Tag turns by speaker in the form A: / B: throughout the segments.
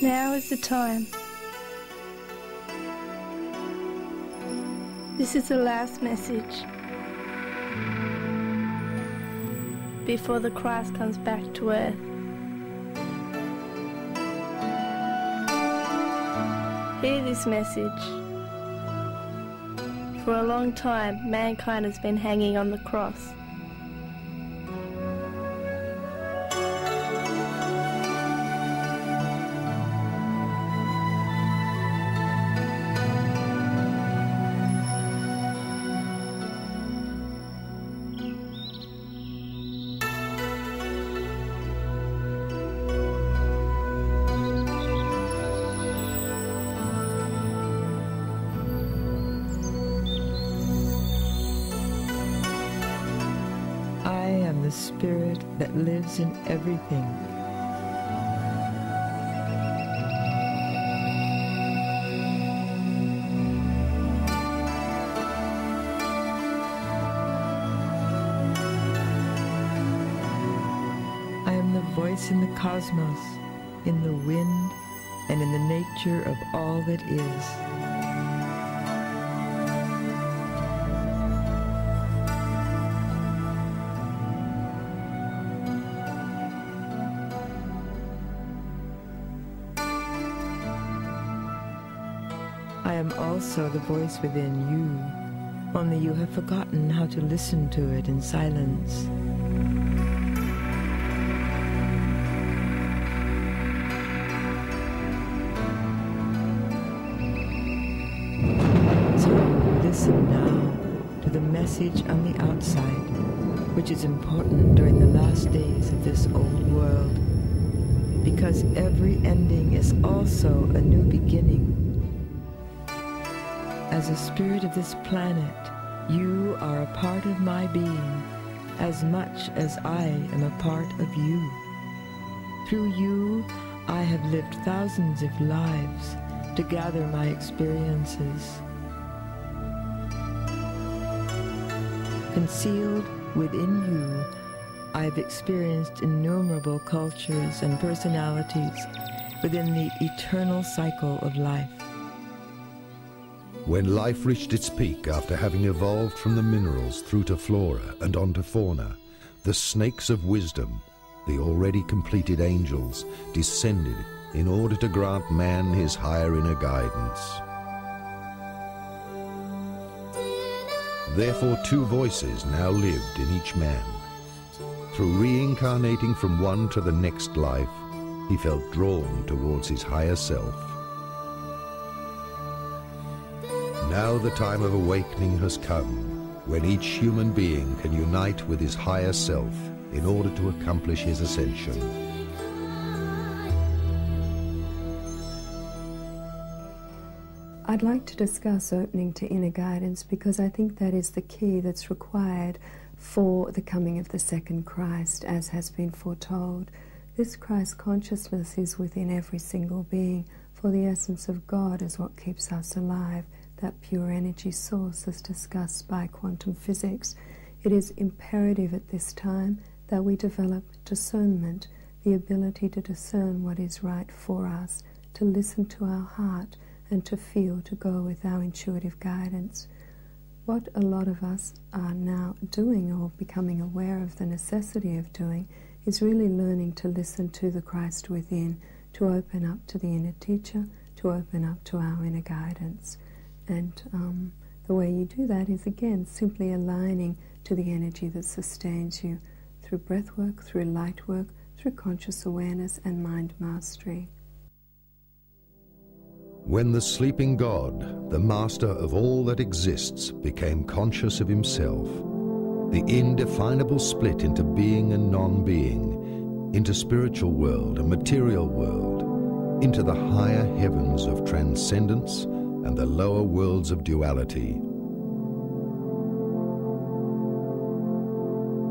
A: Now is the time. This is the last message before the Christ comes back to earth. Hear this message. For a long time, mankind has been hanging on the cross.
B: The Spirit that lives in everything. I am the voice in the cosmos, in the wind, and in the nature of all that is. I am also the voice within you, only you have forgotten how to listen to it in silence. So listen now to the message on the outside, which is important during the last days of this old world, because every ending is also a new beginning. As a spirit of this planet, you are a part of my being, as much as I am a part of you. Through you, I have lived thousands of lives to gather my experiences. Concealed within you, I have experienced innumerable cultures and personalities within the eternal cycle of life.
C: When life reached its peak after having evolved from the minerals through to flora and onto fauna, the snakes of wisdom, the already completed angels, descended in order to grant man his higher inner guidance. Therefore, two voices now lived in each man. Through reincarnating from one to the next life, he felt drawn towards his higher self. Now the time of awakening has come, when each human being can unite with his higher self in order to accomplish his ascension.
D: I'd like to discuss opening to inner guidance because I think that is the key that's required for the coming of the second Christ, as has been foretold. This Christ consciousness is within every single being, for the essence of God is what keeps us alive. That pure energy source is discussed by quantum physics. It is imperative at this time that we develop discernment, the ability to discern what is right for us, to listen to our heart, and to feel, to go with our intuitive guidance. What a lot of us are now doing, or becoming aware of the necessity of doing, is really learning to listen to the Christ within, to open up to the inner teacher, to open up to our inner guidance. And the way you do that is, again, simply aligning to the energy that sustains you through breath work, through light work, through conscious awareness and mind mastery.
C: When the sleeping God, the master of all that exists, became conscious of himself, the indefinable split into being and non-being, into spiritual world and material world, into the higher heavens of transcendence and the lower worlds of duality.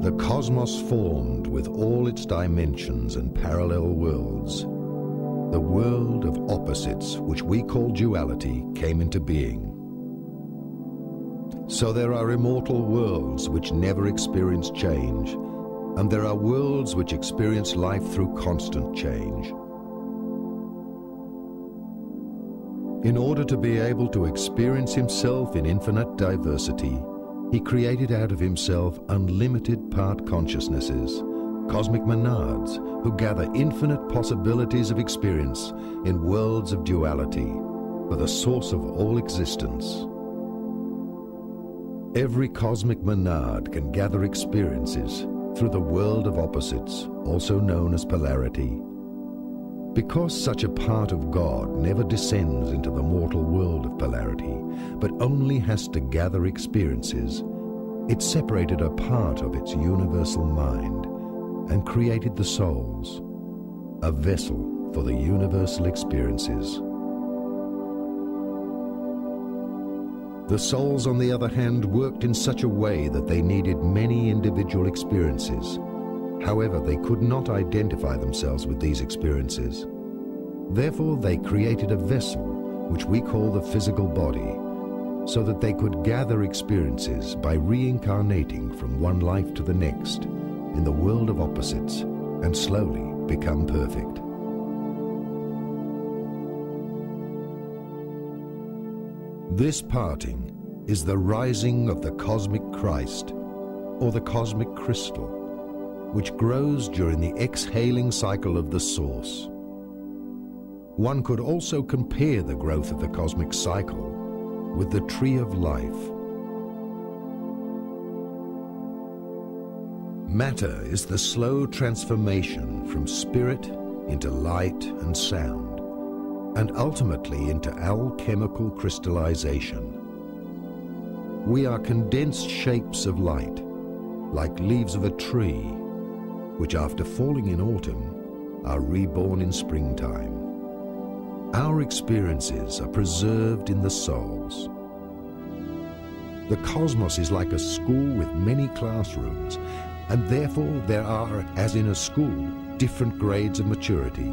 C: The cosmos formed with all its dimensions and parallel worlds. The world of opposites, which we call duality, came into being. So there are immortal worlds which never experience change, and there are worlds which experience life through constant change. In order to be able to experience himself in infinite diversity, he created out of himself unlimited part consciousnesses, cosmic monads who gather infinite possibilities of experience in worlds of duality for the source of all existence. Every cosmic monad can gather experiences through the world of opposites, also known as polarity. Because such a part of God never descends into the mortal world of polarity, but only has to gather experiences, it separated a part of its universal mind and created the souls, a vessel for the universal experiences. The souls, on the other hand, worked in such a way that they needed many individual experiences. However, they could not identify themselves with these experiences. Therefore, they created a vessel, which we call the physical body, so that they could gather experiences by reincarnating from one life to the next in the world of opposites and slowly become perfect. This parting is the rising of the cosmic Christ, or the cosmic crystal, which grows during the exhaling cycle of the source. One could also compare the growth of the cosmic cycle with the tree of life. Matter is the slow transformation from spirit into light and sound, and ultimately into alchemical crystallization. We are condensed shapes of light, like leaves of a tree, which after falling in autumn are reborn in springtime. Our experiences are preserved in the souls. The cosmos is like a school with many classrooms, and therefore there are, as in a school, different grades of maturity.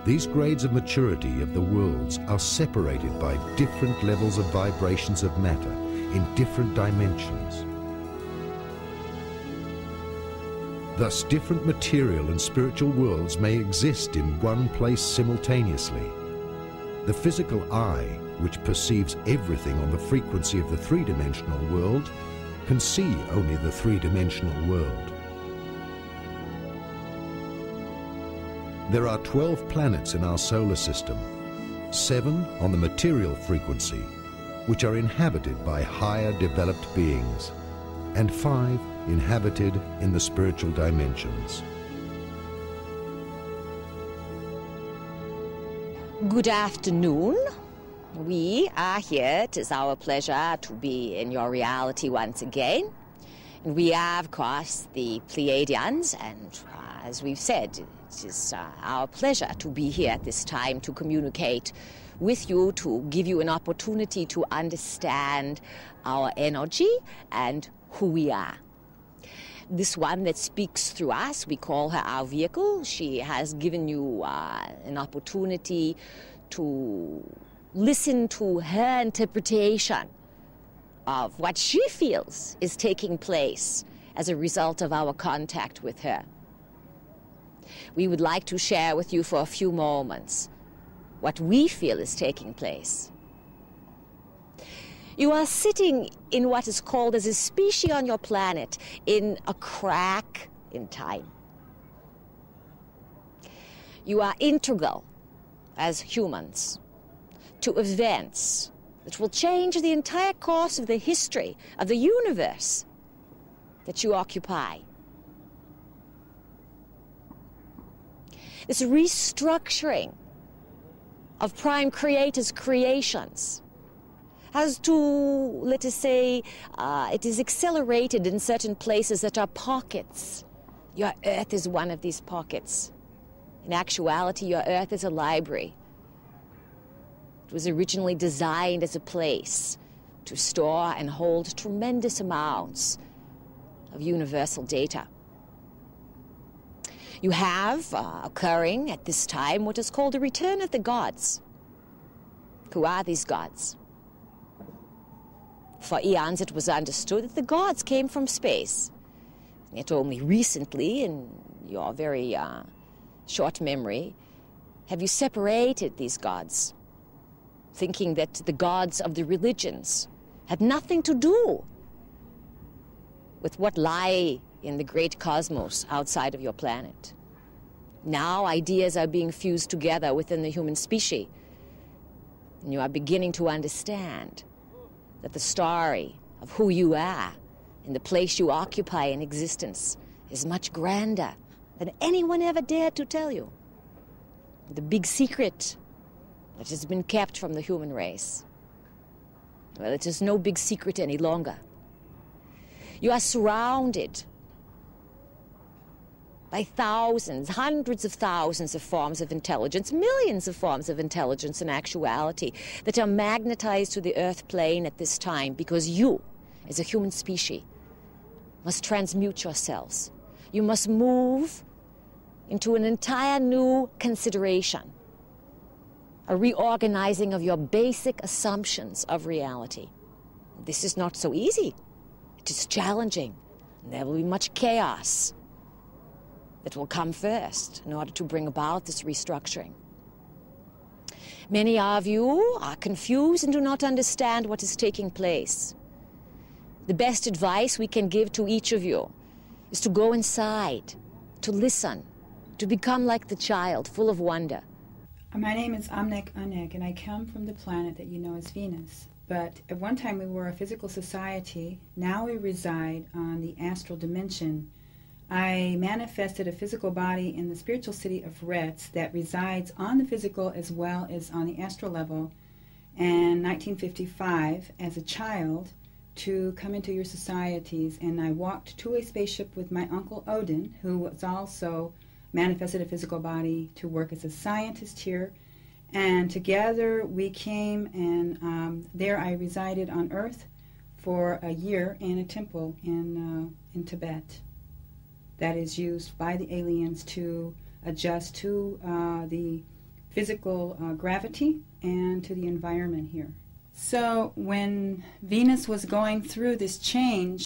C: These grades of maturity of the worlds are separated by different levels of vibrations of matter in different dimensions. Thus, different material and spiritual worlds may exist in one place simultaneously. The physical eye, which perceives everything on the frequency of the three-dimensional world, can see only the three-dimensional world. There are 12 planets in our solar system, 7 on the material frequency, which are inhabited by higher developed beings, and 5 inhabited in the spiritual dimensions.
E: Good afternoon. We are here. It is our pleasure to be in your reality once again. And we are, of course, the Pleiadians, and as we've said, it is our pleasure to be here at this time to communicate with you, to give you an opportunity to understand our energy and who we are. This one that speaks through us, we call her our vehicle. She has given you an opportunity to listen to her interpretation of what she feels is taking place as a result of our contact with her. We would like to share with you for a few moments what we feel is taking place. You are sitting in what is called as a species on your planet in a crack in time. You are integral as humans to events that will change the entire course of the history of the universe that you occupy. This restructuring of Prime Creator's creations has to, let us say, it is accelerated in certain places that are pockets. Your Earth is one of these pockets. In actuality, your Earth is a library. It was originally designed as a place to store and hold tremendous amounts of universal data. You have occurring at this time what is called the return of the gods. Who are these gods? For eons it was understood that the gods came from space. Yet only recently, in your very short memory, have you separated these gods thinking that the gods of the religions had nothing to do with what lie in the great cosmos outside of your planet. Now ideas are being fused together within the human species, and you are beginning to understand that the story of who you are and the place you occupy in existence is much grander than anyone ever dared to tell you. The big secret that has been kept from the human race. Well, it is no big secret any longer. You are surrounded by thousands, hundreds of thousands of forms of intelligence, millions of forms of intelligence in actuality that are magnetized to the earth plane at this time because you, as a human species, must transmute yourselves. You must move into an entire new consideration, a reorganizing of your basic assumptions of reality. This is not so easy. It is challenging. There will be much chaos that will come first in order to bring about this restructuring. Many of you are confused and do not understand what is taking place. The best advice we can give to each of you is to go inside, to listen, to become like the child, full of wonder.
F: My name is Annek, and I come from the planet that you know as Venus. But at one time we were a physical society. Now we reside on the astral dimension. I manifested a physical body in the spiritual city of Retz that resides on the physical as well as on the astral level in 1955 as a child to come into your societies. And I walked to a spaceship with my uncle Odin, who was also manifested a physical body to work as a scientist here. And together we came, and there I resided on Earth for a year in a temple in Tibet that is used by the aliens to adjust to the physical gravity and to the environment here. So when Venus was going through this change,